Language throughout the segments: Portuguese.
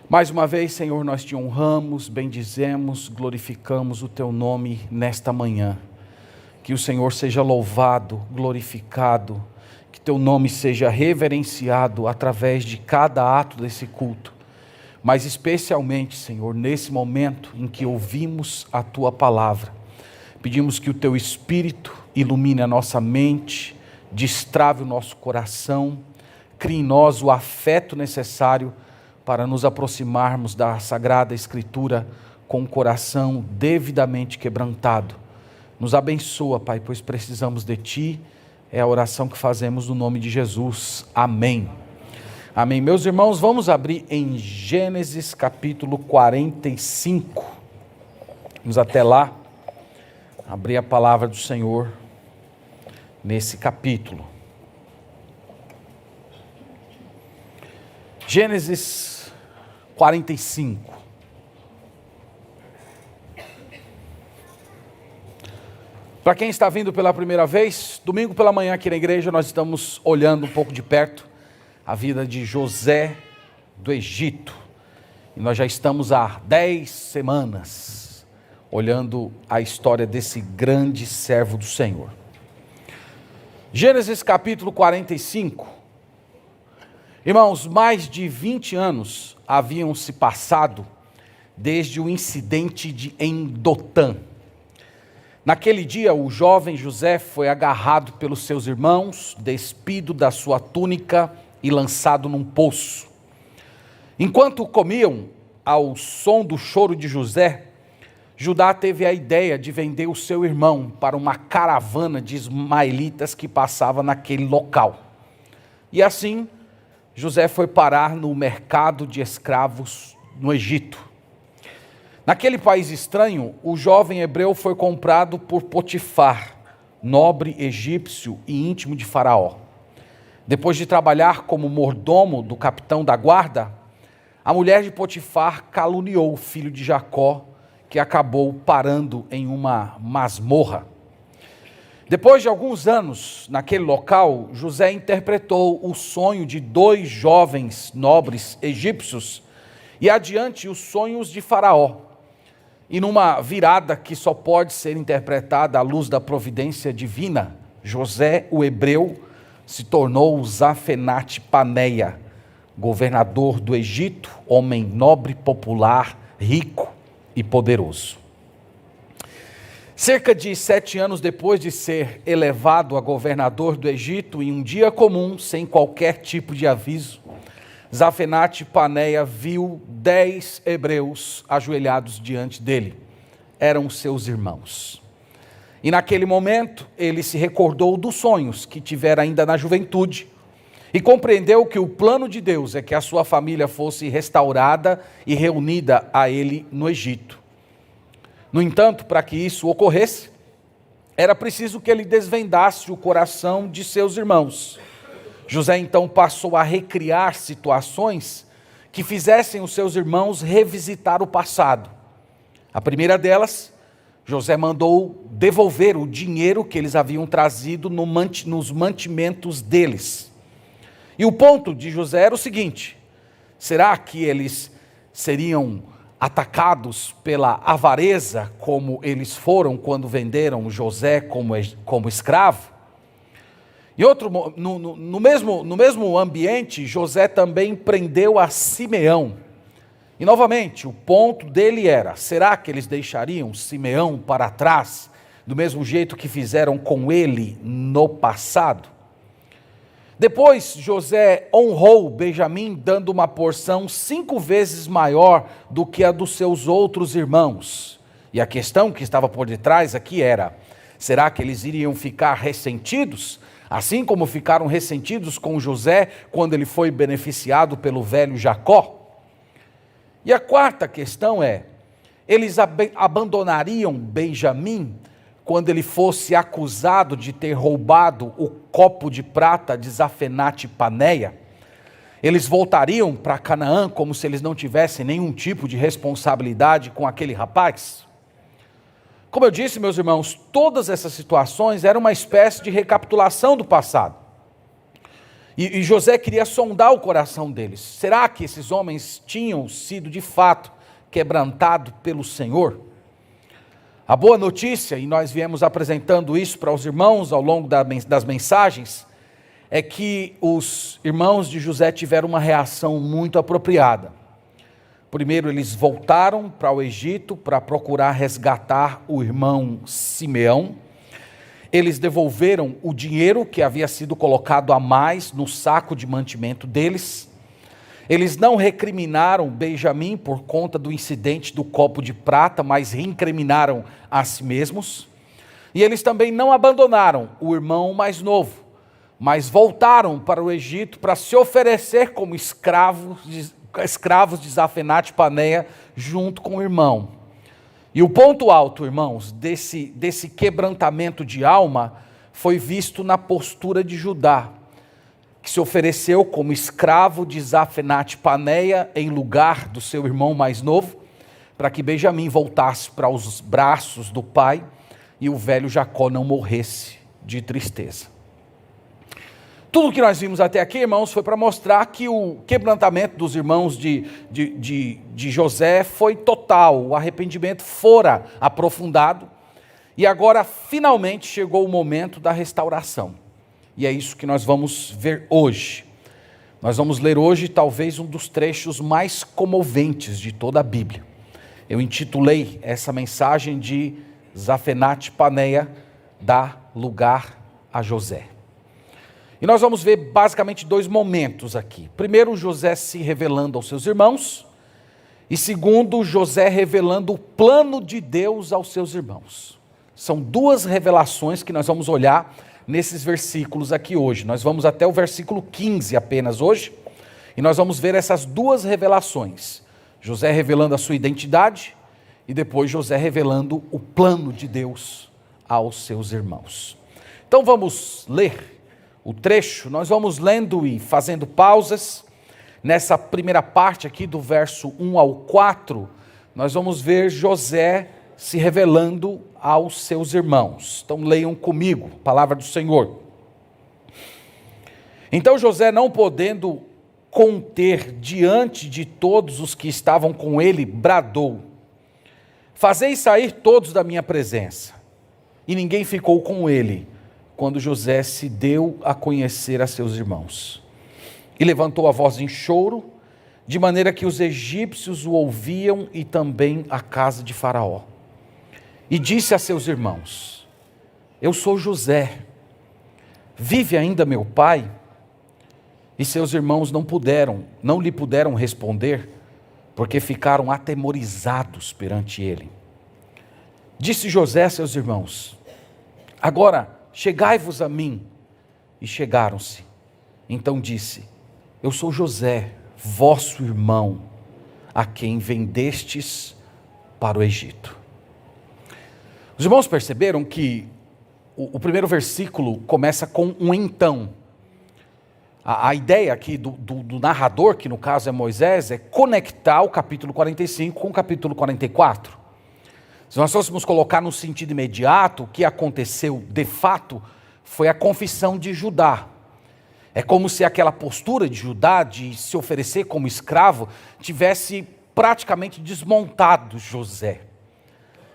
Mais uma vez, Senhor, nós te honramos, bendizemos, glorificamos o teu nome nesta manhã. Que o Senhor seja louvado, glorificado, que teu nome seja reverenciado através de cada ato desse culto. Mas especialmente, Senhor, nesse momento em que ouvimos a tua palavra, pedimos que o teu Espírito ilumine a nossa mente, destrave o nosso coração, crie em nós o afeto necessário para nos aproximarmos da Sagrada Escritura com o coração devidamente quebrantado. Nos abençoa, Pai, pois precisamos de Ti. É a oração que fazemos no nome de Jesus. Amém. Amém. Meus irmãos, vamos abrir em Gênesis capítulo 45. Vamos até lá, abrir a palavra do Senhor nesse capítulo. Gênesis 45. Para quem está vindo pela primeira vez, domingo pela manhã aqui na igreja nós estamos olhando um pouco de perto a vida de José do Egito. E nós já estamos há 10 semanas olhando a história desse grande servo do Senhor. Gênesis capítulo 45. Irmãos, mais de 20 anos haviam se passado desde o incidente em Dotã. Naquele dia, o jovem José foi agarrado pelos seus irmãos, despido da sua túnica e lançado num poço. Enquanto comiam, ao som do choro de José, Judá teve a ideia de vender o seu irmão para uma caravana de ismaelitas que passava naquele local. E assim, José foi parar no mercado de escravos no Egito. Naquele país estranho, o jovem hebreu foi comprado por Potifar, nobre egípcio e íntimo de Faraó. Depois de trabalhar como mordomo do capitão da guarda, a mulher de Potifar caluniou o filho de Jacó, que acabou parando em uma masmorra. Depois de alguns anos naquele local, José interpretou o sonho de 2 jovens nobres egípcios e adiante os sonhos de Faraó. E numa virada que só pode ser interpretada à luz da providência divina, José, o hebreu, se tornou Zafenate-Paneia, governador do Egito, homem nobre, popular, rico e poderoso. Cerca de 7 anos depois de ser elevado a governador do Egito, em um dia comum, sem qualquer tipo de aviso, Zafenate-Paneia viu 10 hebreus ajoelhados diante dele. Eram seus irmãos. E naquele momento, ele se recordou dos sonhos que tivera ainda na juventude e compreendeu que o plano de Deus é que a sua família fosse restaurada e reunida a ele no Egito. No entanto, para que isso ocorresse, era preciso que ele desvendasse o coração de seus irmãos. José então passou a recriar situações que fizessem os seus irmãos revisitar o passado. A primeira delas, José mandou devolver o dinheiro que eles haviam trazido nos mantimentos deles. E o ponto de José era o seguinte: será que eles seriam atacados pela avareza, como eles foram quando venderam José como escravo? E no mesmo ambiente, José também prendeu a Simeão. E novamente, o ponto dele era: será que eles deixariam Simeão para trás, do mesmo jeito que fizeram com ele no passado? Depois, José honrou Benjamim, dando uma porção 5 vezes maior do que a dos seus outros irmãos. E a questão que estava por detrás aqui era: será que eles iriam ficar ressentidos, assim como ficaram ressentidos com José quando ele foi beneficiado pelo velho Jacó? E a quarta questão é: eles abandonariam Benjamim quando ele fosse acusado de ter roubado o copo de prata de Zafenate-Paneia? Eles voltariam para Canaã como se eles não tivessem nenhum tipo de responsabilidade com aquele rapaz? Como eu disse, meus irmãos, todas essas situações eram uma espécie de recapitulação do passado. E José queria sondar o coração deles. Será que esses homens tinham sido de fato quebrantados pelo Senhor? A boa notícia, e nós viemos apresentando isso para os irmãos ao longo das mensagens, é que os irmãos de José tiveram uma reação muito apropriada. Primeiro, eles voltaram para o Egito para procurar resgatar o irmão Simeão. Eles devolveram o dinheiro que havia sido colocado a mais no saco de mantimento deles. Eles não recriminaram Benjamim por conta do incidente do copo de prata, mas reincriminaram a si mesmos. E eles também não abandonaram o irmão mais novo, mas voltaram para o Egito para se oferecer como escravos de Zafenate Paneia junto com o irmão. E o ponto alto, irmãos, desse quebrantamento de alma foi visto na postura de Judá, que se ofereceu como escravo de Zafenate Paneia em lugar do seu irmão mais novo, para que Benjamim voltasse para os braços do pai e o velho Jacó não morresse de tristeza. Tudo que nós vimos até aqui, irmãos, foi para mostrar que o quebrantamento dos irmãos de José foi total, o arrependimento fora aprofundado, e agora finalmente chegou o momento da restauração. E é isso que nós vamos ver hoje. Nós vamos ler hoje talvez um dos trechos mais comoventes de toda a Bíblia. Eu intitulei essa mensagem de Zafenate Paneia dá lugar a José. E nós vamos ver basicamente dois momentos aqui. Primeiro, José se revelando aos seus irmãos. E segundo, José revelando o plano de Deus aos seus irmãos. São duas revelações que nós vamos olhar nesses versículos aqui hoje. Nós vamos até o versículo 15 apenas hoje. E nós vamos ver essas duas revelações. José revelando a sua identidade e depois José revelando o plano de Deus aos seus irmãos. Então vamos ler o trecho, nós vamos lendo e fazendo pausas. Nessa primeira parte aqui do verso 1 ao 4, nós vamos ver José se revelando aos seus irmãos. Então leiam comigo, palavra do Senhor. Então José, não podendo conter diante de todos os que estavam com ele, bradou: fazei sair todos da minha presença. E ninguém ficou com ele, quando José se deu a conhecer a seus irmãos. E levantou a voz em choro, de maneira que os egípcios o ouviam e também a casa de Faraó. E disse a seus irmãos: eu sou José, vive ainda meu pai? E seus irmãos não lhe puderam responder, porque ficaram atemorizados perante ele. Disse José a seus irmãos: agora chegai-vos a mim. E chegaram-se. Então disse: eu sou José, vosso irmão, a quem vendestes para o Egito. Os irmãos perceberam que o primeiro versículo começa com um então. A ideia aqui do narrador, que no caso é Moisés, é conectar o capítulo 45 com o capítulo 44. Se nós fôssemos colocar no sentido imediato, o que aconteceu de fato foi a confissão de Judá. É como se aquela postura de Judá de se oferecer como escravo tivesse praticamente desmontado José.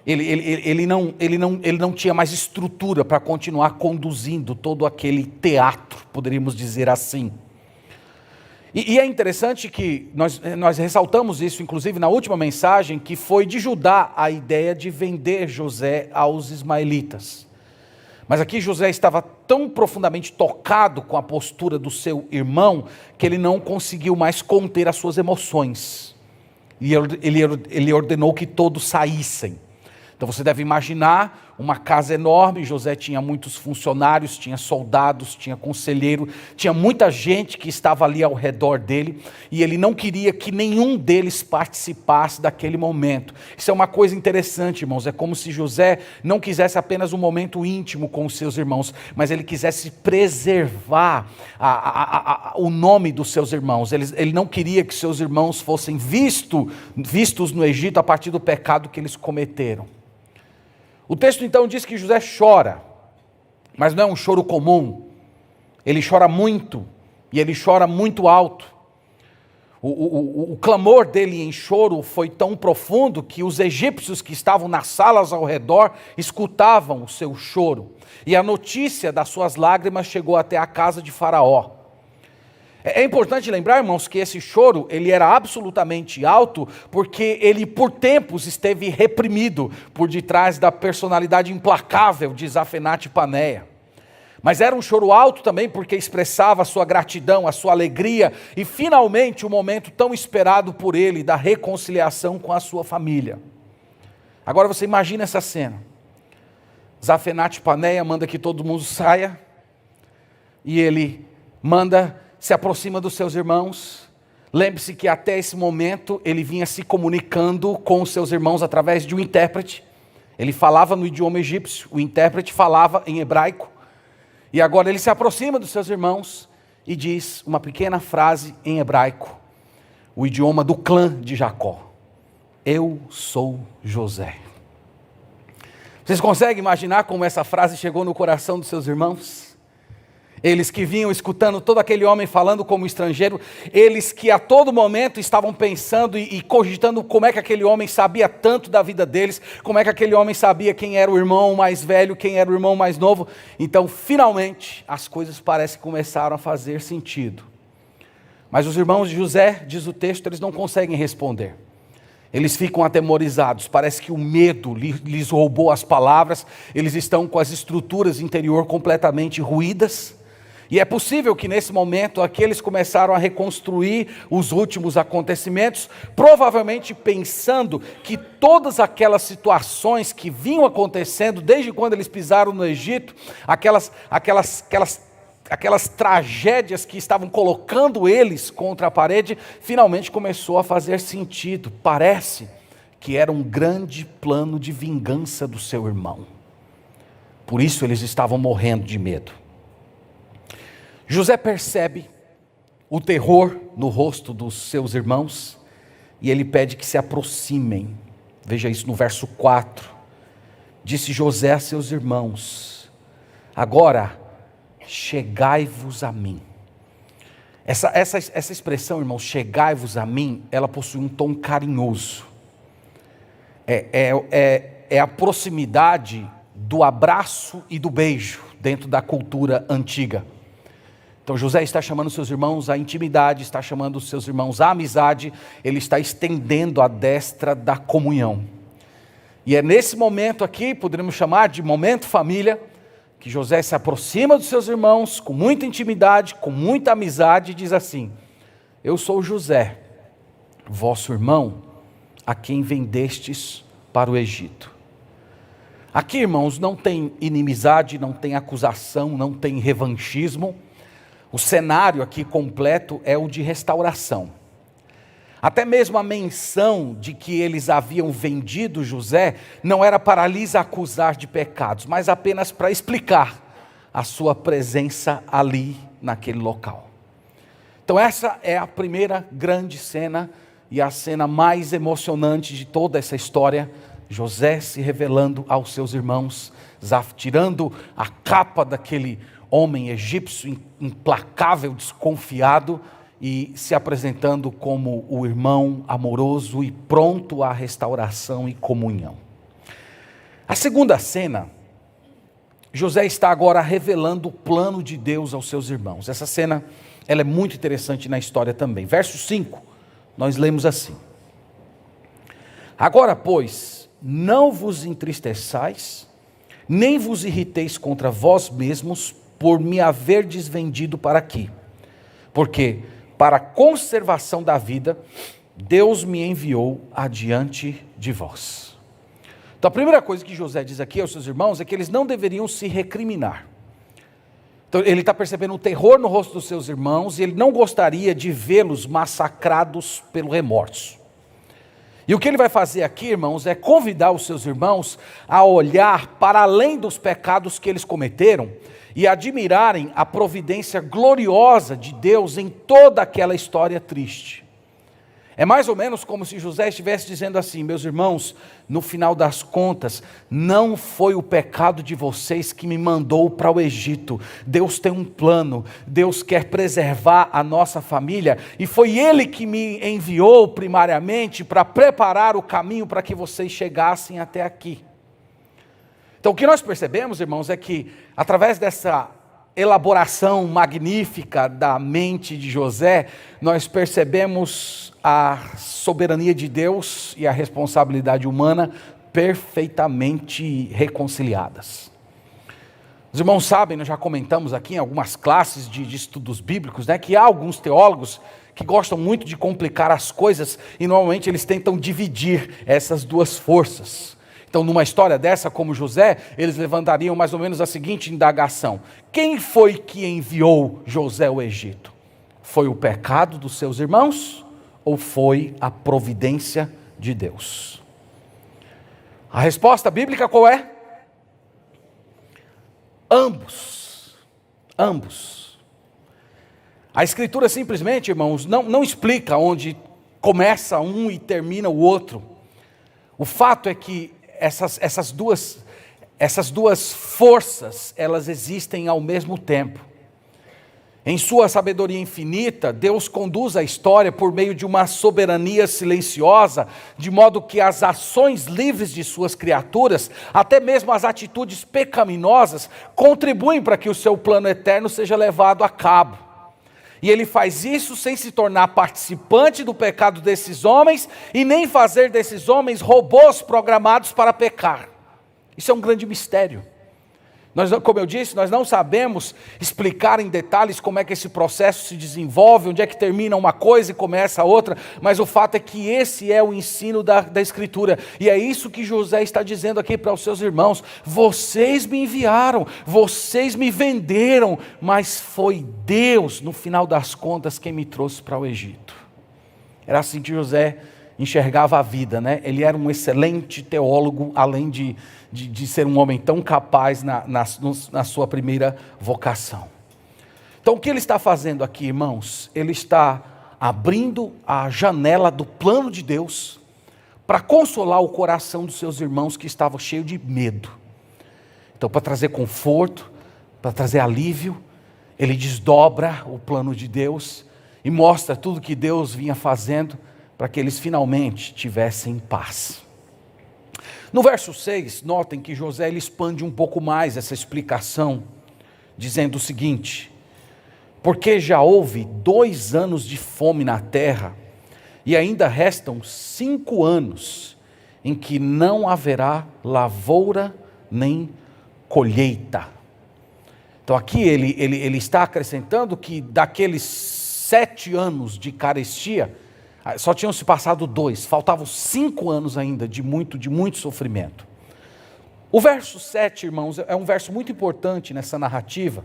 Ele não tinha mais estrutura para continuar conduzindo todo aquele teatro, poderíamos dizer assim. E é interessante que nós ressaltamos isso, inclusive na última mensagem, que foi de Judá a ideia de vender José aos ismaelitas. Mas aqui José estava tão profundamente tocado com a postura do seu irmão, que ele não conseguiu mais conter as suas emoções. E ele ordenou que todos saíssem. Então você deve imaginar uma casa enorme. José tinha muitos funcionários, tinha soldados, tinha conselheiro, tinha muita gente que estava ali ao redor dele, e ele não queria que nenhum deles participasse daquele momento. Isso é uma coisa interessante, irmãos, é como se José não quisesse apenas um momento íntimo com os seus irmãos, mas ele quisesse preservar o nome dos seus irmãos. Ele não queria que seus irmãos fossem vistos no Egito a partir do pecado que eles cometeram. O texto então diz que José chora, mas não é um choro comum. Ele chora muito e ele chora muito alto. O clamor dele em choro foi tão profundo que os egípcios que estavam nas salas ao redor escutavam o seu choro. E a notícia das suas lágrimas chegou até a casa de Faraó. É importante lembrar, irmãos, que esse choro ele era absolutamente alto, porque ele por tempos esteve reprimido por detrás da personalidade implacável de Zafenate-Paneia. Mas era um choro alto também porque expressava a sua gratidão, a sua alegria e finalmente o momento tão esperado por ele da reconciliação com a sua família. Agora você imagina essa cena. Zafenate-Paneia manda que todo mundo saia e ele se aproxima dos seus irmãos. Lembre-se que até esse momento ele vinha se comunicando com os seus irmãos através de um intérprete. Ele falava no idioma egípcio, o intérprete falava em hebraico. E agora ele se aproxima dos seus irmãos e diz uma pequena frase em hebraico, o idioma do clã de Jacó. Eu sou José. Vocês conseguem imaginar como essa frase chegou no coração dos seus irmãos? Eles que vinham escutando todo aquele homem falando como estrangeiro, eles que a todo momento estavam pensando e cogitando como é que aquele homem sabia tanto da vida deles, como é que aquele homem sabia quem era o irmão mais velho, quem era o irmão mais novo. Então, finalmente, as coisas parecem que começaram a fazer sentido. Mas os irmãos de José, diz o texto, eles não conseguem responder. Eles ficam atemorizados, parece que o medo lhes roubou as palavras, eles estão com as estruturas interior completamente ruídas. E é possível que nesse momento aqui eles começaram a reconstruir os últimos acontecimentos, provavelmente pensando que todas aquelas situações que vinham acontecendo desde quando eles pisaram no Egito, aquelas tragédias que estavam colocando eles contra a parede, finalmente começou a fazer sentido. Parece que era um grande plano de vingança do seu irmão. Por isso eles estavam morrendo de medo. José percebe o terror no rosto dos seus irmãos e ele pede que se aproximem. Veja isso no verso 4. Disse José a seus irmãos: agora chegai-vos a mim. Essa expressão, irmãos, chegai-vos a mim, ela possui um tom carinhoso. É a proximidade do abraço e do beijo dentro da cultura antiga. Então José está chamando seus irmãos à intimidade, está chamando seus irmãos à amizade, ele está estendendo a destra da comunhão. E é nesse momento aqui, poderíamos chamar de momento família, que José se aproxima dos seus irmãos com muita intimidade, com muita amizade e diz assim: eu sou José, vosso irmão, a quem vendestes para o Egito. Aqui, irmãos, não tem inimizade, não tem acusação, não tem revanchismo. O cenário aqui completo é o de restauração. Até mesmo a menção de que eles haviam vendido José não era para lhes acusar de pecados, mas apenas para explicar a sua presença ali naquele local. Então essa é a primeira grande cena e a cena mais emocionante de toda essa história. José se revelando aos seus irmãos, tirando a capa daquele homem egípcio implacável, desconfiado, e se apresentando como o irmão amoroso e pronto à restauração e comunhão. A segunda cena, José está agora revelando o plano de Deus aos seus irmãos. Essa cena ela é muito interessante na história também. Verso 5, nós lemos assim: agora, pois, não vos entristeçais, nem vos irriteis contra vós mesmos, por me haverdes vendido para aqui, porque para a conservação da vida, Deus me enviou adiante de vós. Então a primeira coisa que José diz aqui aos seus irmãos é que eles não deveriam se recriminar. Então ele está percebendo o terror no rosto dos seus irmãos e ele não gostaria de vê-los massacrados pelo remorso. E o que ele vai fazer aqui, irmãos, é convidar os seus irmãos a olhar para além dos pecados que eles cometeram e admirarem a providência gloriosa de Deus em toda aquela história triste. É mais ou menos como se José estivesse dizendo assim: meus irmãos, no final das contas, não foi o pecado de vocês que me mandou para o Egito. Deus tem um plano, Deus quer preservar a nossa família, e foi Ele que me enviou primariamente para preparar o caminho para que vocês chegassem até aqui. Então o que nós percebemos, irmãos, é que através dessa elaboração magnífica da mente de José, nós percebemos a soberania de Deus e a responsabilidade humana perfeitamente reconciliadas. Os irmãos sabem, nós já comentamos aqui em algumas classes de estudos bíblicos, que há alguns teólogos que gostam muito de complicar as coisas e normalmente eles tentam dividir essas duas forças. Então, numa história dessa, como José, eles levantariam mais ou menos a seguinte indagação: quem foi que enviou José ao Egito? Foi o pecado dos seus irmãos ou foi a providência de Deus? A resposta bíblica qual é? Ambos. Ambos. A Escritura simplesmente, irmãos, não explica onde começa um e termina o outro. O fato é que essas duas forças, elas existem ao mesmo tempo. Em sua sabedoria infinita, Deus conduz a história por meio de uma soberania silenciosa, de modo que as ações livres de suas criaturas, até mesmo as atitudes pecaminosas, contribuem para que o seu plano eterno seja levado a cabo. E ele faz isso sem se tornar participante do pecado desses homens e nem fazer desses homens robôs programados para pecar. Isso é um grande mistério. Como eu disse, nós não sabemos explicar em detalhes como é que esse processo se desenvolve, onde é que termina uma coisa e começa a outra, mas o fato é que esse é o ensino da Escritura, e é isso que José está dizendo aqui para os seus irmãos: vocês me enviaram, vocês me venderam, mas foi Deus, no final das contas, quem me trouxe para o Egito. Era assim que José enxergava a vida, Ele era um excelente teólogo, além de ser um homem tão capaz na sua primeira vocação. Então o que ele está fazendo aqui, irmãos? Ele está abrindo a janela do plano de Deus para consolar o coração dos seus irmãos que estavam cheios de medo. Então, para trazer conforto, para trazer alívio, ele desdobra o plano de Deus e mostra tudo que Deus vinha fazendo para que eles finalmente tivessem paz. No verso 6, notem que José ele expande um pouco mais essa explicação, dizendo o seguinte: porque já houve 2 anos de fome na terra, e ainda restam 5 anos, em que não haverá lavoura nem colheita. Então aqui ele está acrescentando que daqueles 7 anos de carestia, só tinham se passado 2, faltavam 5 anos ainda de muito sofrimento. O verso 7, irmãos, é um verso muito importante nessa narrativa.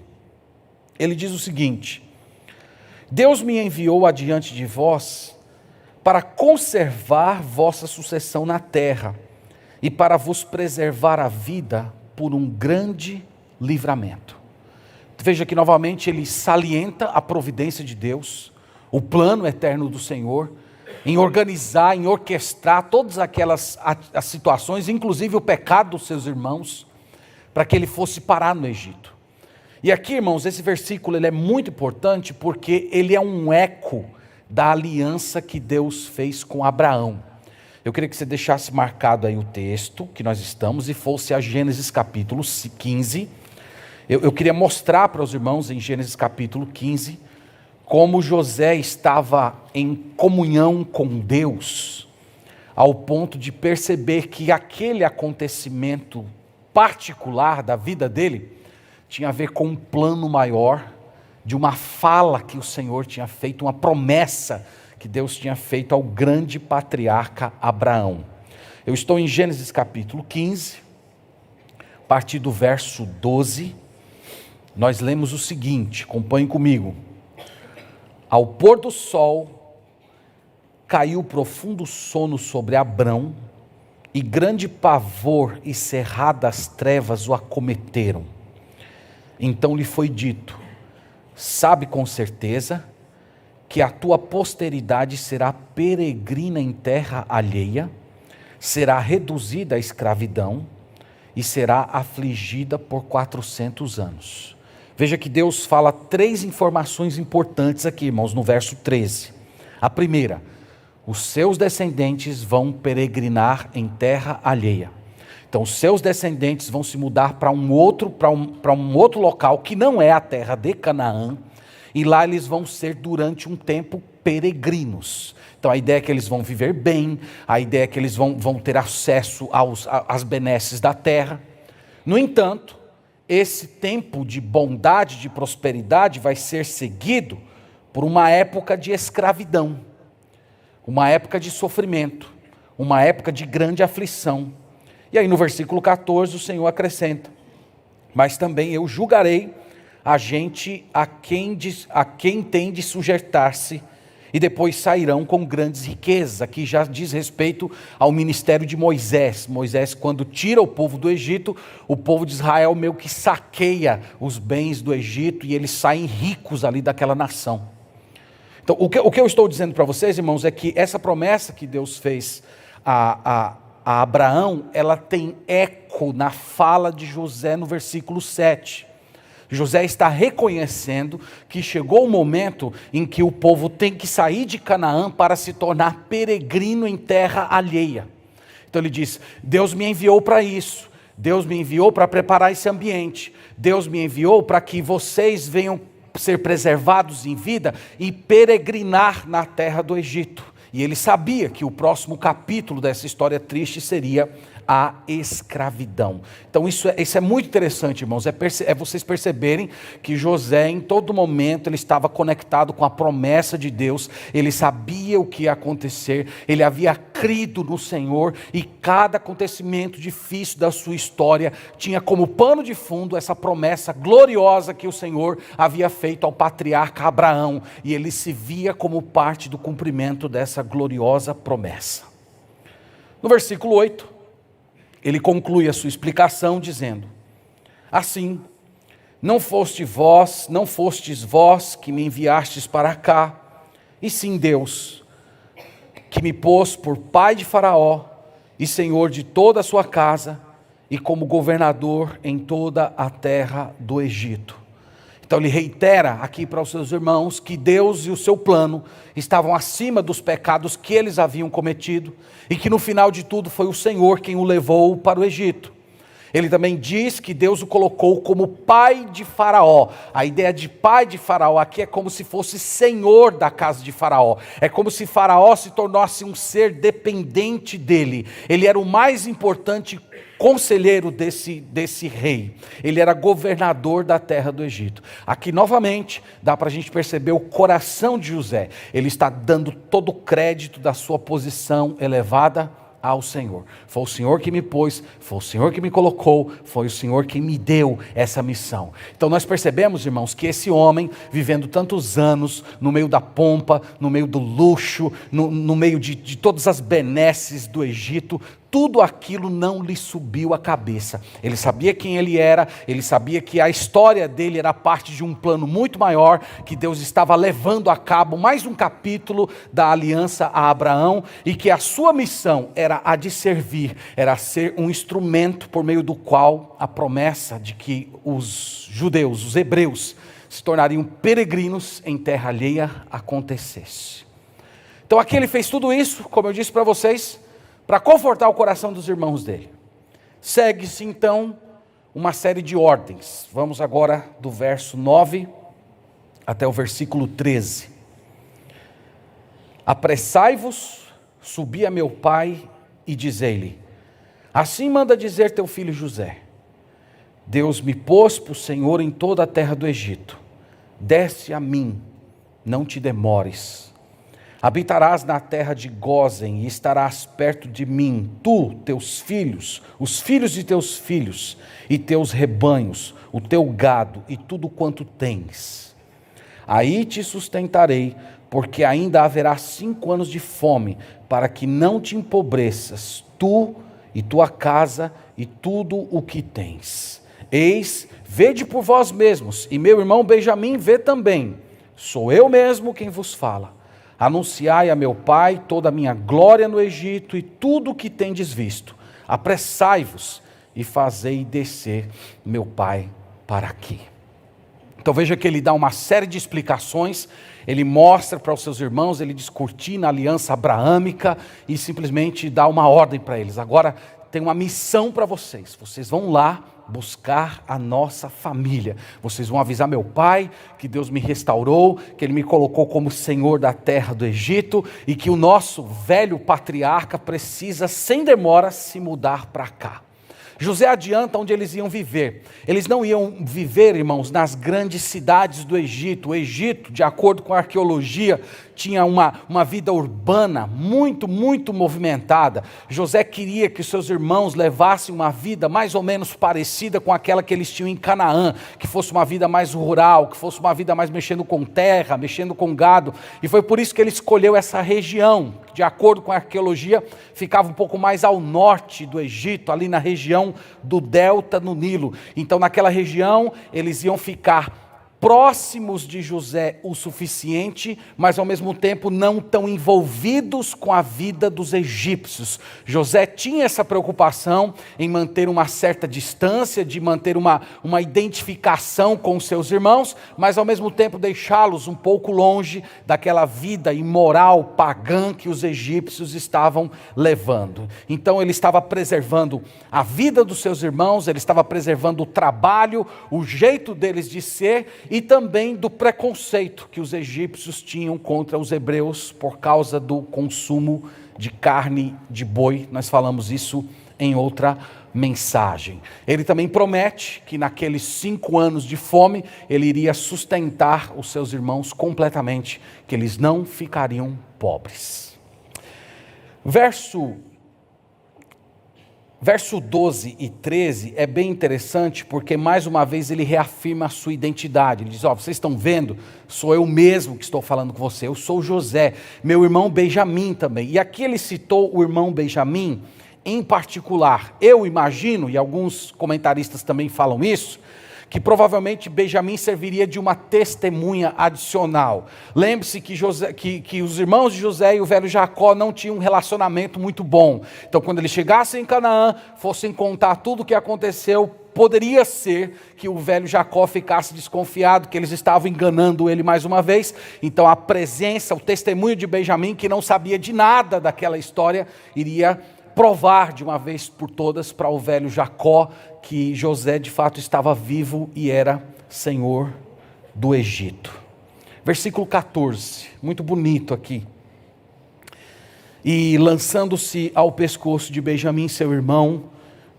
Ele diz o seguinte: Deus me enviou adiante de vós para conservar vossa sucessão na terra e para vos preservar a vida por um grande livramento. Veja que novamente ele salienta a providência de Deus, o plano eterno do Senhor, em organizar, em orquestrar todas aquelas as situações, inclusive o pecado dos seus irmãos, para que ele fosse parar no Egito. E aqui, irmãos, esse versículo ele é muito importante porque ele é um eco da aliança que Deus fez com Abraão. Eu queria que você deixasse marcado aí o texto que nós estamos e fosse a Gênesis capítulo 15. Eu queria mostrar para os irmãos em Gênesis capítulo 15, como José estava em comunhão com Deus, ao ponto de perceber que aquele acontecimento particular da vida dele tinha a ver com um plano maior, de uma fala que o Senhor tinha feito, uma promessa que Deus tinha feito ao grande patriarca Abraão. Eu estou em Gênesis capítulo 15, a partir do verso 12, nós lemos o seguinte, acompanhe comigo. Ao pôr do sol, caiu profundo sono sobre Abrão, e grande pavor e cerradas trevas o acometeram. Então lhe foi dito: sabe com certeza que a tua posteridade será peregrina em terra alheia, será reduzida à escravidão e será afligida por 400 anos. Veja que Deus fala 3 informações importantes aqui, irmãos, no verso 13. A primeira: os seus descendentes vão peregrinar em terra alheia. Então, os seus descendentes vão se mudar para um outro local que não é a terra de Canaã, e lá eles vão ser durante um tempo peregrinos. Então a ideia é que eles vão viver bem, a ideia é que eles vão ter acesso às benesses da terra. No entanto, esse tempo de bondade, de prosperidade vai ser seguido por uma época de escravidão, uma época de sofrimento, uma época de grande aflição. E aí no versículo 14 o Senhor acrescenta: mas também eu julgarei a gente a quem tem de sujeitar-se, e depois sairão com grandes riquezas. Aqui já diz respeito ao ministério de Moisés. Moisés, quando tira o povo do Egito, o povo de Israel meio que saqueia os bens do Egito, e eles saem ricos ali daquela nação. Então o que eu estou dizendo para vocês, irmãos, é que essa promessa que Deus fez a Abraão, ela tem eco na fala de José no versículo 7. José está reconhecendo que chegou o momento em que o povo tem que sair de Canaã para se tornar peregrino em terra alheia. Então ele diz: Deus me enviou para isso, Deus me enviou para preparar esse ambiente, Deus me enviou para que vocês venham ser preservados em vida e peregrinar na terra do Egito. E ele sabia que o próximo capítulo dessa história triste seria a escravidão. Então isso é muito interessante, irmãos, é vocês perceberem que José em todo momento ele estava conectado com a promessa de Deus, ele sabia o que ia acontecer, ele havia crido no Senhor, e cada acontecimento difícil da sua história tinha como pano de fundo essa promessa gloriosa que o Senhor havia feito ao patriarca Abraão, e ele se via como parte do cumprimento dessa gloriosa promessa. No versículo 8, ele conclui a sua explicação dizendo: assim, não fostes vós que me enviastes para cá, e sim Deus, que me pôs por pai de Faraó e senhor de toda a sua casa, e como governador em toda a terra do Egito. Então ele reitera aqui para os seus irmãos que Deus e o seu plano estavam acima dos pecados que eles haviam cometido, e que no final de tudo foi o Senhor quem o levou para o Egito. Ele também diz que Deus o colocou como pai de Faraó. A ideia de pai de Faraó aqui é como se fosse senhor da casa de Faraó. É como se Faraó se tornasse um ser dependente dele. Ele era o mais importante conselheiro desse rei. Ele era governador da terra do Egito. Aqui novamente dá para a gente perceber o coração de José. Ele está dando todo o crédito da sua posição elevada ao Senhor. Foi o Senhor que me pôs, foi o Senhor que me colocou, foi o Senhor que me deu essa missão. Então nós percebemos, irmãos, que esse homem, vivendo tantos anos no meio da pompa, no meio do luxo, no meio de todas as benesses do Egito, tudo aquilo não lhe subiu à cabeça. Ele sabia quem ele era, ele sabia que a história dele era parte de um plano muito maior, que Deus estava levando a cabo mais um capítulo da aliança a Abraão, e que a sua missão era a de servir, era ser um instrumento por meio do qual a promessa de que os judeus, os hebreus, se tornariam peregrinos em terra alheia acontecesse. Então aqui ele fez tudo isso, como eu disse para vocês, para confortar o coração dos irmãos dele. Segue-se então uma série de ordens. Vamos agora do verso 9 até o versículo 13. Apressai-vos, subi a meu pai e dizei-lhe: assim manda dizer teu filho José: Deus me pôs por senhor em toda a terra do Egito. Desce a mim, não te demores. Habitarás na terra de Gósen e estarás perto de mim, tu, teus filhos, os filhos de teus filhos, e teus rebanhos, o teu gado e tudo quanto tens. Aí te sustentarei, porque ainda haverá 5 anos de fome, para que não te empobreças, tu e tua casa e tudo o que tens. Eis, vede por vós mesmos, e meu irmão Benjamim vê também, sou eu mesmo quem vos fala. Anunciai a meu pai toda a minha glória no Egito e tudo o que tendes visto. Apressai-vos e fazei descer meu pai para aqui. Então veja que ele dá uma série de explicações, ele mostra para os seus irmãos, ele descortina a aliança abraâmica e simplesmente dá uma ordem para eles. Agora tem uma missão para vocês, vocês vão lá buscar a nossa família. Vocês vão avisar meu pai que Deus me restaurou, que Ele me colocou como Senhor da terra do Egito e que o nosso velho patriarca precisa, sem demora, se mudar para cá. José adianta onde eles iam viver. Eles não iam viver, irmãos, nas grandes cidades do Egito. O Egito, de acordo com a arqueologia, tinha uma vida urbana muito, muito movimentada. José queria que seus irmãos levassem uma vida mais ou menos parecida com aquela que eles tinham em Canaã, que fosse uma vida mais rural, que fosse uma vida mais mexendo com terra, mexendo com gado. E foi por isso que ele escolheu essa região. De acordo com a arqueologia, ficava um pouco mais ao norte do Egito, ali na região do delta no Nilo. Então naquela região eles iam ficar próximos de José o suficiente, mas ao mesmo tempo não tão envolvidos com a vida dos egípcios. José tinha essa preocupação em manter uma certa distância, de manter uma identificação com os seus irmãos, mas ao mesmo tempo deixá-los um pouco longe daquela vida imoral, pagã que os egípcios estavam levando. Então ele estava preservando a vida dos seus irmãos, ele estava preservando o trabalho, o jeito deles de ser, e também do preconceito que os egípcios tinham contra os hebreus por causa do consumo de carne de boi. Nós falamos isso em outra mensagem. Ele também promete que naqueles 5 anos de fome, ele iria sustentar os seus irmãos completamente, que eles não ficariam pobres. Verso 12 e 13 é bem interessante porque mais uma vez ele reafirma a sua identidade. Ele diz, vocês estão vendo, sou eu mesmo que estou falando com você, eu sou José, meu irmão Benjamim também. E aqui ele citou o irmão Benjamim em particular. Eu imagino, e alguns comentaristas também falam isso, que provavelmente Benjamim serviria de uma testemunha adicional. Lembre-se que os irmãos de José e o velho Jacó não tinham um relacionamento muito bom. Então quando eles chegassem em Canaã, fossem contar tudo o que aconteceu, poderia ser que o velho Jacó ficasse desconfiado, que eles estavam enganando ele mais uma vez. Então a presença, o testemunho de Benjamim, que não sabia de nada daquela história, iria provar de uma vez por todas para o velho Jacó que José de fato estava vivo e era senhor do Egito. Versículo 14, muito bonito aqui. E lançando-se ao pescoço de Benjamim, seu irmão,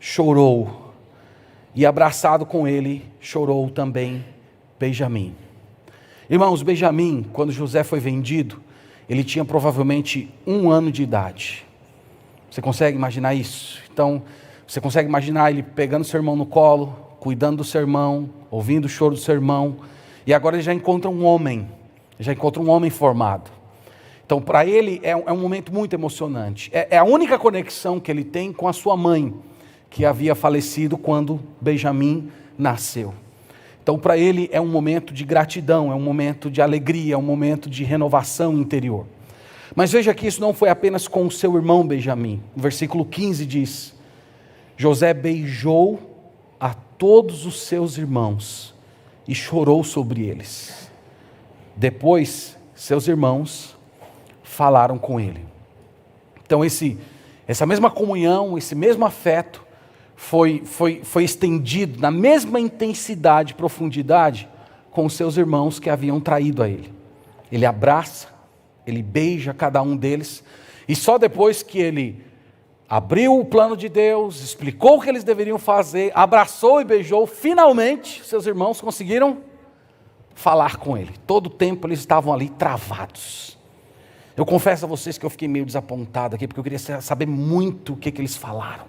chorou, e abraçado com ele, chorou também Benjamim. Irmãos, Benjamim, quando José foi vendido, ele tinha provavelmente 1 ano de idade. Você consegue imaginar isso? Então, você consegue imaginar ele pegando seu irmão no colo, cuidando do seu irmão, ouvindo o choro do seu irmão, e agora ele já encontra um homem formado. Então, para ele é um momento muito emocionante. É a única conexão que ele tem com a sua mãe, que havia falecido quando Benjamim nasceu. Então, para ele é um momento de gratidão, é um momento de alegria, é um momento de renovação interior. Mas veja que isso não foi apenas com o seu irmão Benjamim. O versículo 15 diz: José beijou a todos os seus irmãos e chorou sobre eles. Depois, seus irmãos falaram com ele. Então essa mesma comunhão, esse mesmo afeto foi estendido na mesma intensidade e profundidade com os seus irmãos que haviam traído a ele. Ele abraça, ele beija cada um deles, e só depois que ele abriu o plano de Deus, explicou o que eles deveriam fazer, abraçou e beijou, finalmente seus irmãos conseguiram falar com ele. Todo o tempo eles estavam ali travados. Eu confesso a vocês que eu fiquei meio desapontado aqui, porque eu queria saber muito o que eles falaram.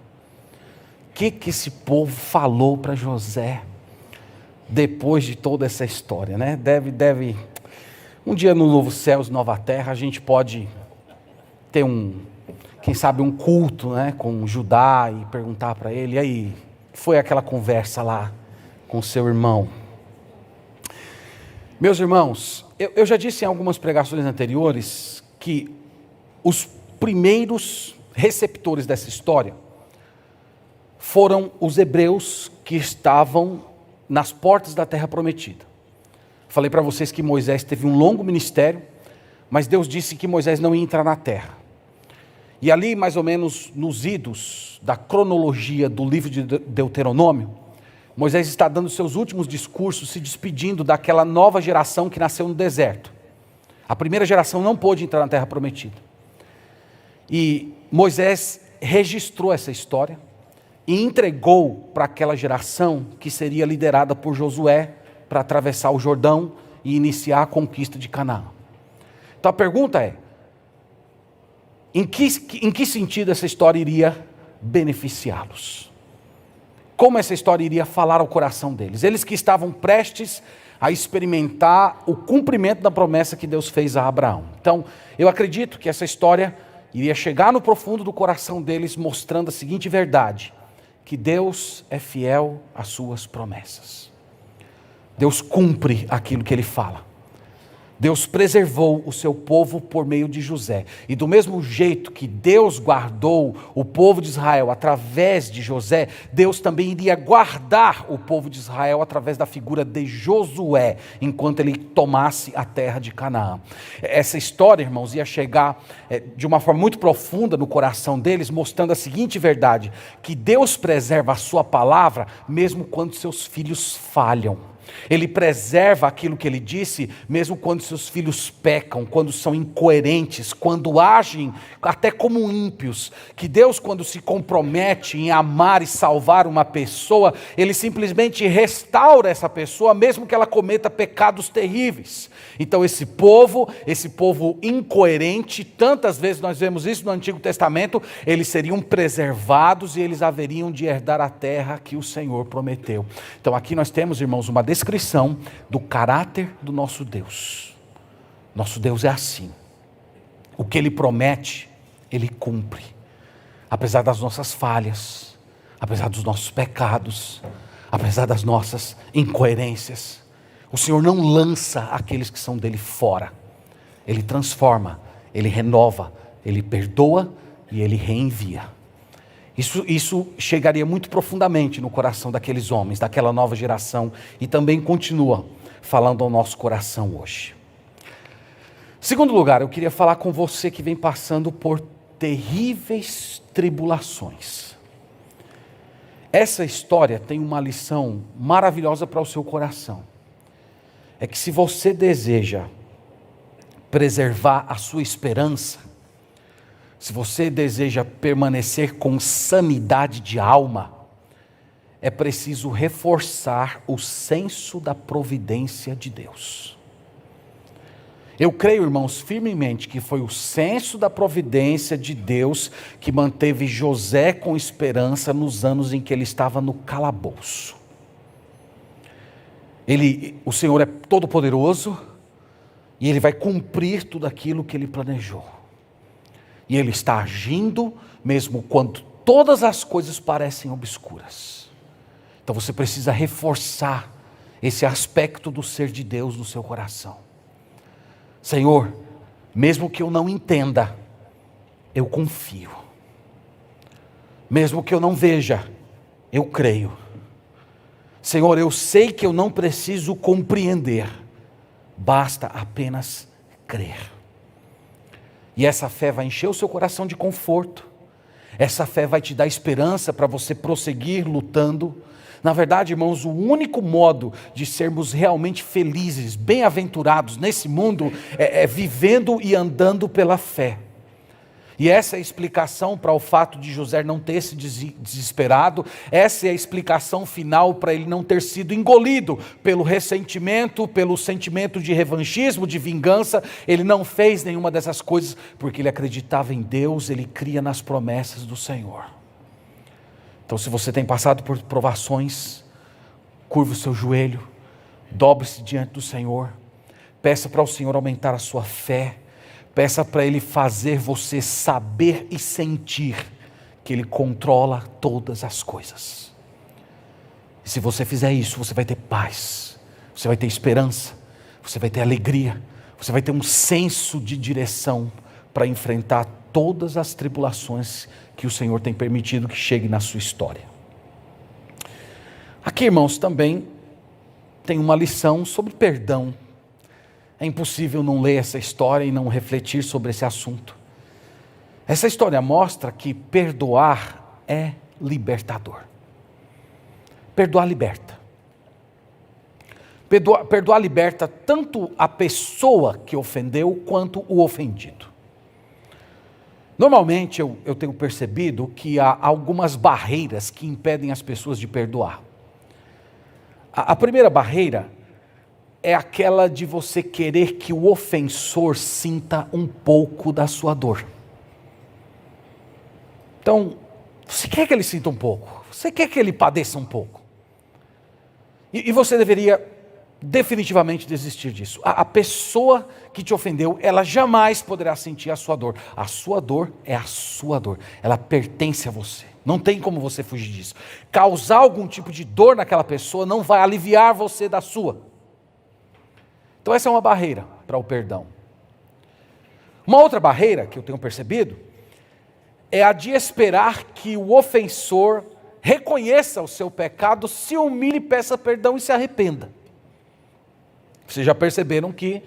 O que esse povo falou para José depois de toda essa história, né? Deve. Um dia no novo céus, nova terra, a gente pode ter quem sabe um culto, né, com Judá e perguntar para ele, e aí, foi aquela conversa lá com seu irmão? Meus irmãos, eu já disse em algumas pregações anteriores que os primeiros receptores dessa história foram os hebreus que estavam nas portas da terra prometida. Falei para vocês que Moisés teve um longo ministério, mas Deus disse que Moisés não ia entrar na terra. E ali, mais ou menos nos idos da cronologia do livro de Deuteronômio, Moisés está dando seus últimos discursos, se despedindo daquela nova geração que nasceu no deserto. A primeira geração não pôde entrar na terra prometida. E Moisés registrou essa história e entregou para aquela geração que seria liderada por Josué para atravessar o Jordão e iniciar a conquista de Canaã. Então a pergunta é, em que sentido essa história iria beneficiá-los? Como essa história iria falar ao coração deles? Eles que estavam prestes a experimentar o cumprimento da promessa que Deus fez a Abraão. Então, eu acredito que essa história iria chegar no profundo do coração deles, mostrando a seguinte verdade: que Deus é fiel às suas promessas. Deus cumpre aquilo que Ele fala. Deus preservou o seu povo por meio de José. E do mesmo jeito que Deus guardou o povo de Israel através de José, Deus também iria guardar o povo de Israel através da figura de Josué, enquanto ele tomasse a terra de Canaã. Essa história, irmãos, ia chegar de uma forma muito profunda no coração deles, mostrando a seguinte verdade: que Deus preserva a sua palavra mesmo quando seus filhos falham. Ele preserva aquilo que ele disse, mesmo quando seus filhos pecam, quando são incoerentes, quando agem até como ímpios. Que Deus, quando se compromete em amar e salvar uma pessoa, Ele simplesmente restaura essa pessoa, mesmo que ela cometa pecados terríveis. Então esse povo incoerente, tantas vezes nós vemos isso no Antigo Testamento, eles seriam preservados e eles haveriam de herdar a terra que o Senhor prometeu. Então aqui nós temos, irmãos, uma descrição do caráter do nosso Deus. Nosso Deus é assim. O que Ele promete, Ele cumpre. Apesar das nossas falhas, apesar dos nossos pecados, apesar das nossas incoerências, o Senhor não lança aqueles que são dele fora. Ele transforma, Ele renova, Ele perdoa e Ele reenvia. Isso chegaria muito profundamente no coração daqueles homens, daquela nova geração, e também continua falando ao nosso coração hoje. Segundo lugar, eu queria falar com você que vem passando por terríveis tribulações. Essa história tem uma lição maravilhosa para o seu coração. É que se você deseja preservar a sua esperança, se você deseja permanecer com sanidade de alma, é preciso reforçar o senso da providência de Deus. Eu creio, irmãos, firmemente que foi o senso da providência de Deus que manteve José com esperança nos anos em que ele estava no calabouço. O Senhor é todo-poderoso e Ele vai cumprir tudo aquilo que Ele planejou. E Ele está agindo mesmo quando todas as coisas parecem obscuras. Então você precisa reforçar esse aspecto do ser de Deus no seu coração. Senhor, mesmo que eu não entenda, eu confio. Mesmo que eu não veja, eu creio. Senhor, eu sei que eu não preciso compreender, basta apenas crer. E essa fé vai encher o seu coração de conforto, essa fé vai te dar esperança para você prosseguir lutando. Na verdade, irmãos, o único modo de sermos realmente felizes, bem-aventurados nesse mundo é vivendo e andando pela fé. E essa é a explicação para o fato de José não ter se desesperado, essa é a explicação final para ele não ter sido engolido pelo ressentimento, pelo sentimento de revanchismo, de vingança. Ele não fez nenhuma dessas coisas porque ele acreditava em Deus, ele cria nas promessas do Senhor. Então, se você tem passado por provações, curva o seu joelho, dobre-se diante do Senhor, peça para o Senhor aumentar a sua fé, peça para Ele fazer você saber e sentir que Ele controla todas as coisas. E se você fizer isso, você vai ter paz, você vai ter esperança, você vai ter alegria, você vai ter um senso de direção para enfrentar todas as tribulações que o Senhor tem permitido que cheguem na sua história. Aqui, irmãos, também tem uma lição sobre perdão. É impossível não ler essa história e não refletir sobre esse assunto. Essa história mostra que perdoar é libertador. Perdoar liberta. Perdoar liberta tanto a pessoa que ofendeu quanto o ofendido. Normalmente eu tenho percebido que há algumas barreiras que impedem as pessoas de perdoar. A primeira barreira é aquela de você querer que o ofensor sinta um pouco da sua dor. Então, você quer que ele sinta um pouco, você quer que ele padeça um pouco. E você deveria definitivamente desistir disso. A pessoa que te ofendeu, ela jamais poderá sentir a sua dor. A sua dor é a sua dor, ela pertence a você. Não tem como você fugir disso. Causar algum tipo de dor naquela pessoa não vai aliviar você da sua. Então essa é uma barreira para o perdão. Uma outra barreira que eu tenho percebido é a de esperar que o ofensor reconheça o seu pecado, se humilhe, peça perdão e se arrependa. Vocês já perceberam que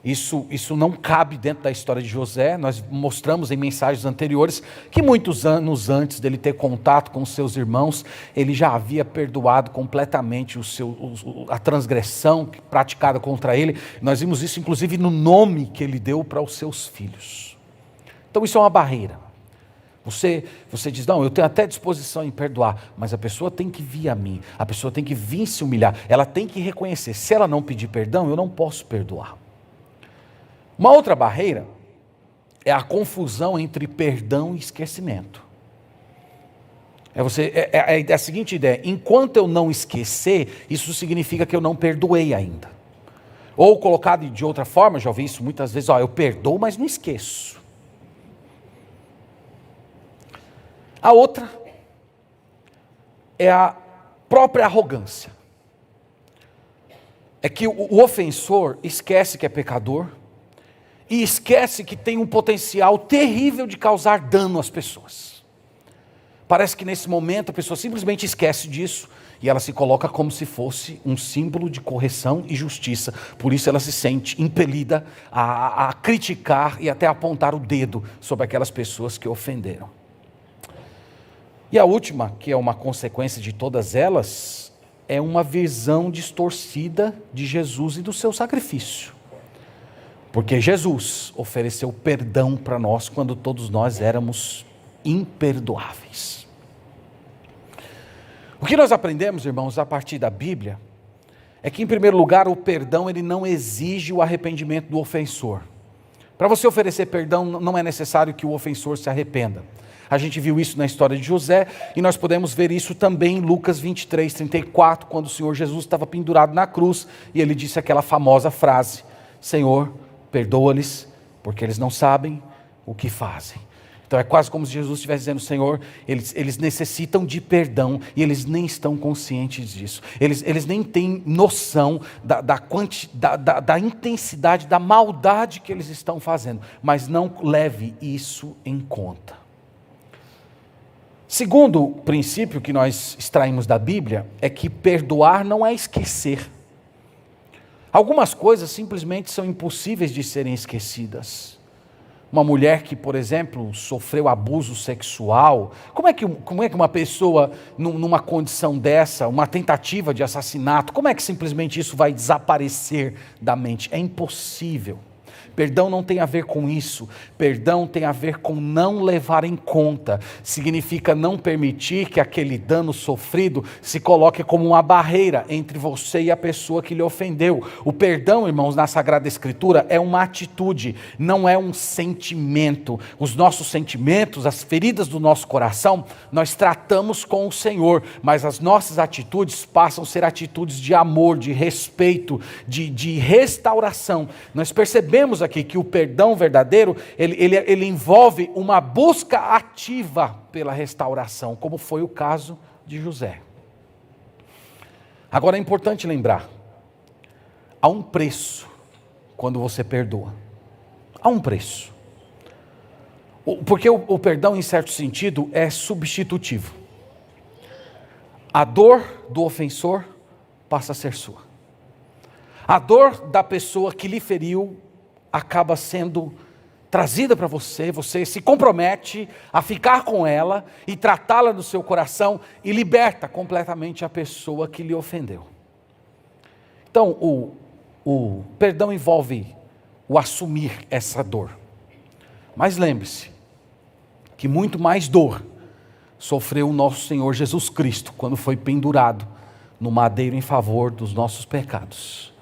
isso não cabe dentro da história de José. Nós mostramos em mensagens anteriores que muitos anos antes dele ter contato com os seus irmãos, ele já havia perdoado completamente a transgressão praticada contra ele. Nós vimos isso inclusive no nome que ele deu para os seus filhos. Então isso é uma barreira. Você diz, não, eu tenho até disposição em perdoar, mas a pessoa tem que vir a mim, a pessoa tem que vir se humilhar, ela tem que reconhecer, se ela não pedir perdão, eu não posso perdoar. Uma outra barreira é a confusão entre perdão e esquecimento. É a seguinte ideia, enquanto eu não esquecer, isso significa que eu não perdoei ainda. Ou colocado de outra forma, já ouvi isso muitas vezes, eu perdoo, mas não esqueço. A outra é a própria arrogância. É que o ofensor esquece que é pecador e esquece que tem um potencial terrível de causar dano às pessoas. Parece que nesse momento a pessoa simplesmente esquece disso e ela se coloca como se fosse um símbolo de correção e justiça. Por isso ela se sente impelida a criticar e até apontar o dedo sobre aquelas pessoas que ofenderam. E a última, que é uma consequência de todas elas, é uma visão distorcida de Jesus e do seu sacrifício. Porque Jesus ofereceu perdão para nós quando todos nós éramos imperdoáveis. O que nós aprendemos, irmãos, a partir da Bíblia, é que, em primeiro lugar, o perdão ele não exige o arrependimento do ofensor. Para você oferecer perdão, não é necessário que o ofensor se arrependa. A gente viu isso na história de José e nós podemos ver isso também em Lucas 23, 34, quando o Senhor Jesus estava pendurado na cruz e ele disse aquela famosa frase: Senhor, perdoa-lhes, porque eles não sabem o que fazem. Então é quase como se Jesus estivesse dizendo: Senhor, eles necessitam de perdão e eles nem estão conscientes disso. Eles nem têm noção da intensidade, da maldade que eles estão fazendo, mas não leve isso em conta. Segundo princípio que nós extraímos da Bíblia é que perdoar não é esquecer. Algumas coisas simplesmente são impossíveis de serem esquecidas. Uma mulher que, por exemplo, sofreu abuso sexual, como é que uma pessoa numa condição dessa, uma tentativa de assassinato, como é que simplesmente isso vai desaparecer da mente? É impossível. Perdão não tem a ver com isso. Perdão tem a ver com não levar em conta. Significa não permitir que aquele dano sofrido se coloque como uma barreira entre você e a pessoa que lhe ofendeu. O perdão, irmãos, na Sagrada Escritura é uma atitude, não é um sentimento. Os nossos sentimentos, as feridas do nosso coração, nós tratamos com o Senhor, mas as nossas atitudes passam a ser atitudes de amor, de respeito, de restauração. Nós percebemos aqui que o perdão verdadeiro, ele envolve uma busca ativa pela restauração, como foi o caso de José. Agora é importante lembrar, há um preço quando você perdoa. Há um preço. Porque o perdão, em certo sentido, é substitutivo. A dor do ofensor passa a ser sua. A dor da pessoa que lhe feriu acaba sendo trazida para você, você se compromete a ficar com ela e tratá-la no seu coração e liberta completamente a pessoa que lhe ofendeu. Então, o perdão envolve o assumir essa dor. Mas lembre-se que muito mais dor sofreu o nosso Senhor Jesus Cristo quando foi pendurado no madeiro em favor dos nossos pecados.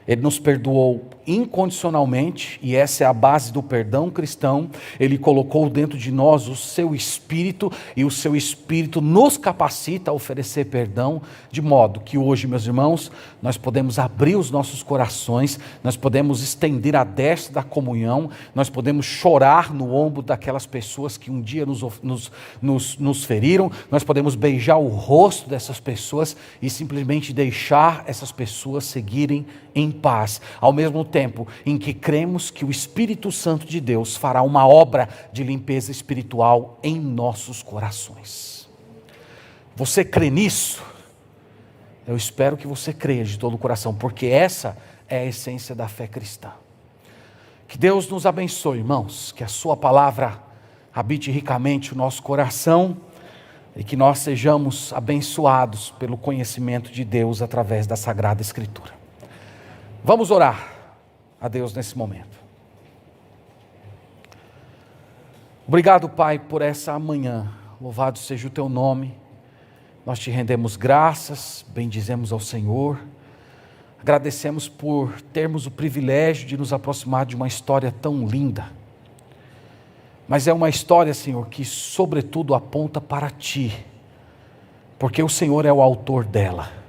Ele nos perdoou incondicionalmente, e essa é a base do perdão cristão. Ele colocou dentro de nós o seu Espírito, e o seu Espírito nos capacita a oferecer perdão, de modo que hoje, meus irmãos, nós podemos abrir os nossos corações, nós podemos estender a destra da comunhão, nós podemos chorar no ombro daquelas pessoas que um dia nos feriram, nós podemos beijar o rosto dessas pessoas e simplesmente deixar essas pessoas seguirem em paz, ao mesmo tempo em que cremos que o Espírito Santo de Deus fará uma obra de limpeza espiritual em nossos corações. Você crê nisso? Eu espero que você creia de todo o coração, porque essa é a essência da fé cristã. Que Deus nos abençoe, irmãos, que a sua palavra habite ricamente o nosso coração e que nós sejamos abençoados pelo conhecimento de Deus através da Sagrada Escritura. Vamos orar a Deus nesse momento. Obrigado, Pai, por essa manhã. Louvado seja o teu nome. Nós te rendemos graças, bendizemos ao Senhor. Agradecemos por termos o privilégio de nos aproximar de uma história tão linda. Mas é uma história, Senhor, que sobretudo aponta para Ti, porque o Senhor é o autor dela.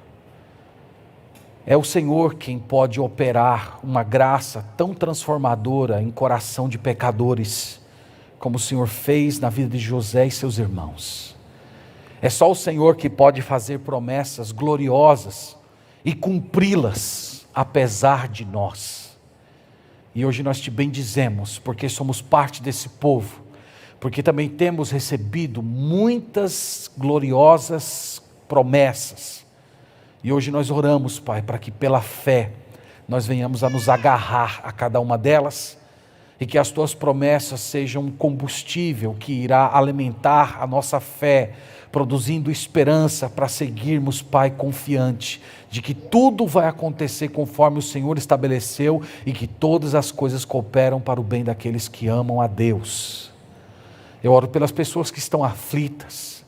É o Senhor quem pode operar uma graça tão transformadora em coração de pecadores, como o Senhor fez na vida de José e seus irmãos. É só o Senhor que pode fazer promessas gloriosas e cumpri-las, apesar de nós. E hoje nós te bendizemos, porque somos parte desse povo, porque também temos recebido muitas gloriosas promessas. E hoje nós oramos, Pai, para que pela fé nós venhamos a nos agarrar a cada uma delas e que as Tuas promessas sejam um combustível que irá alimentar a nossa fé, produzindo esperança para seguirmos, Pai, confiante de que tudo vai acontecer conforme o Senhor estabeleceu e que todas as coisas cooperam para o bem daqueles que amam a Deus. Eu oro pelas pessoas que estão aflitas.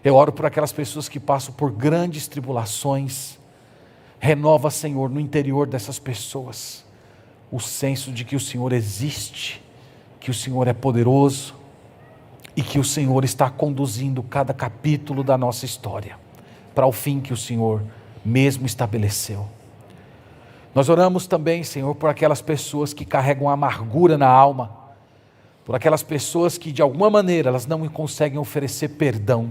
Eu oro por aquelas pessoas que passam por grandes tribulações. Renova, Senhor, no interior dessas pessoas o senso de que o Senhor existe, que o Senhor é poderoso e que o Senhor está conduzindo cada capítulo da nossa história para o fim que o Senhor mesmo estabeleceu. Nós oramos também, Senhor, por aquelas pessoas que carregam amargura na alma, por aquelas pessoas que de alguma maneira elas não conseguem oferecer perdão.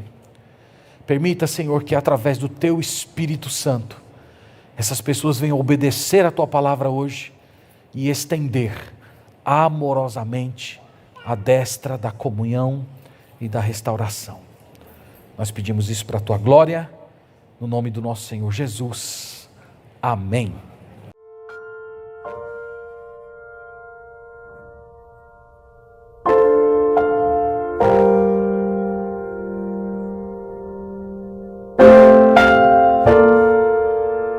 Permita, Senhor, que através do Teu Espírito Santo, essas pessoas venham obedecer a Tua palavra hoje e estender amorosamente a destra da comunhão e da restauração. Nós pedimos isso para a Tua glória, no nome do nosso Senhor Jesus. Amém.